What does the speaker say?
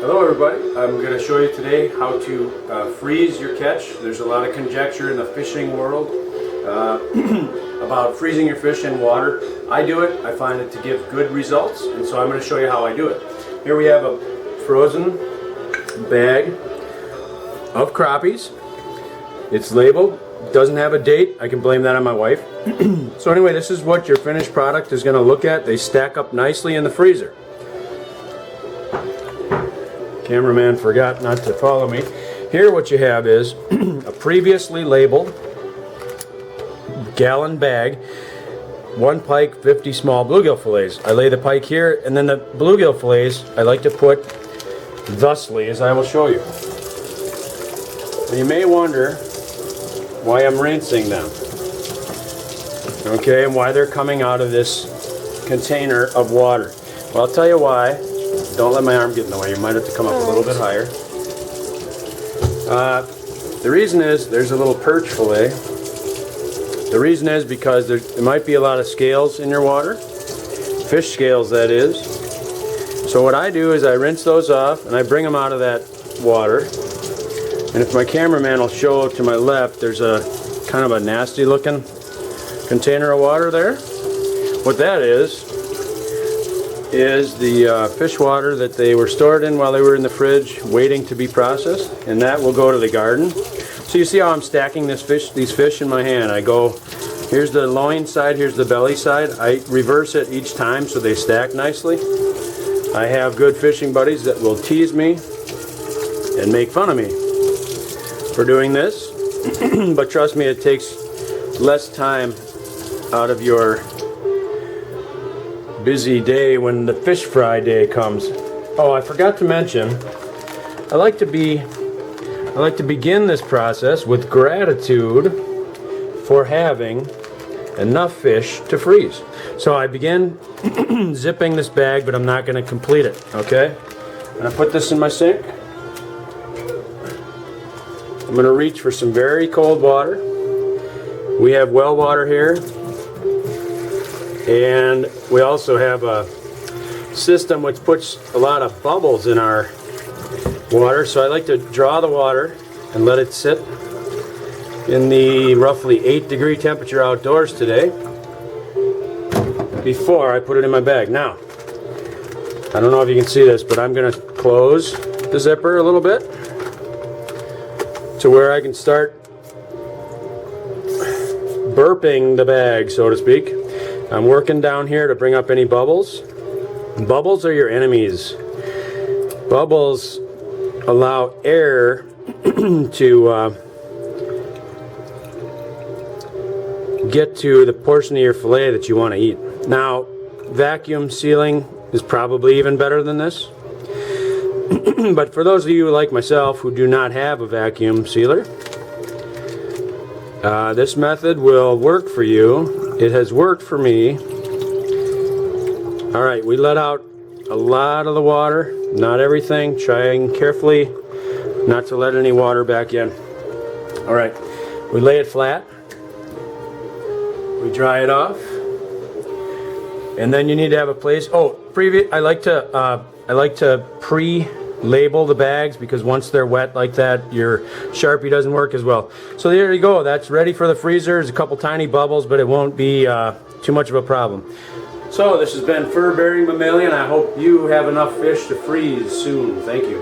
Hello everybody, I'm going to show you today how to freeze your catch. There's a lot of conjecture in the fishing world about freezing your fish in water. I do it, I find it to give good results, and so I'm going to show you how I do it. Here we have a frozen bag of crappies. It's labeled, doesn't have a date. I can blame that on my wife. So anyway, this is what your finished product is going to look at. They stack up nicely in the freezer. Cameraman forgot not to follow me. Here what you have is a previously labeled gallon bag, 1 pike, 50 small bluegill fillets. I lay the pike here, and then the bluegill fillets I like to put thusly, as I will show you. Now you may wonder why I'm rinsing them, okay, and why they're coming out of this container of water. Well, I'll tell you why. Don't let my arm get in the way. You might have to come up a little bit higher. The reason is there's a little perch fillet. The reason is because there might be a lot of scales in your water. Fish scales, that is. So what I do is I rinse those off and I bring them out of that water. And if my cameraman will show to my left, there's a kind of a nasty looking container of water there. What that is the fish water that they were stored in while they were in the fridge waiting to be processed, and that will go to the garden. So you see how I'm stacking these fish in my hand. I go, here's the loin side, here's the belly side. I reverse it each time so they stack nicely. I have good fishing buddies that will tease me and make fun of me for doing this, but trust me, it takes less time out of your busy day when the fish fry day comes. Oh, I forgot to mention, I like to begin this process with gratitude for having enough fish to freeze. So I begin zipping this bag, but I'm not going to complete it, okay? I'm going to put this in my sink. I'm going to reach for some very cold water. We have well water here. And we also have a system which puts a lot of bubbles in our water. So I like to draw the water and let it sit in the roughly 8-degree temperature outdoors today before I put it in my bag. Now, I don't know if you can see this, but I'm going to close the zipper a little bit to where I can start burping the bag, so to speak. I'm working down here to bring up any bubbles. Bubbles are your enemies. Bubbles allow air to get to the portion of your fillet that you want to eat. Now, vacuum sealing is probably even better than this. But for those of you like myself who do not have a vacuum sealer, this method will work for you. It has worked for me. Alright, we let out a lot of the water, not everything, trying carefully not to let any water back in. Alright, we lay it flat, we dry it off, and then you need to have a place. I like to pre-label the bags, because once they're wet like that, your Sharpie doesn't work as well. So there you go, that's ready for the freezer. There's a couple tiny bubbles, but it won't be too much of a problem. So this has been Fur Bearing Mammalian. I hope you have enough fish to freeze soon. Thank you.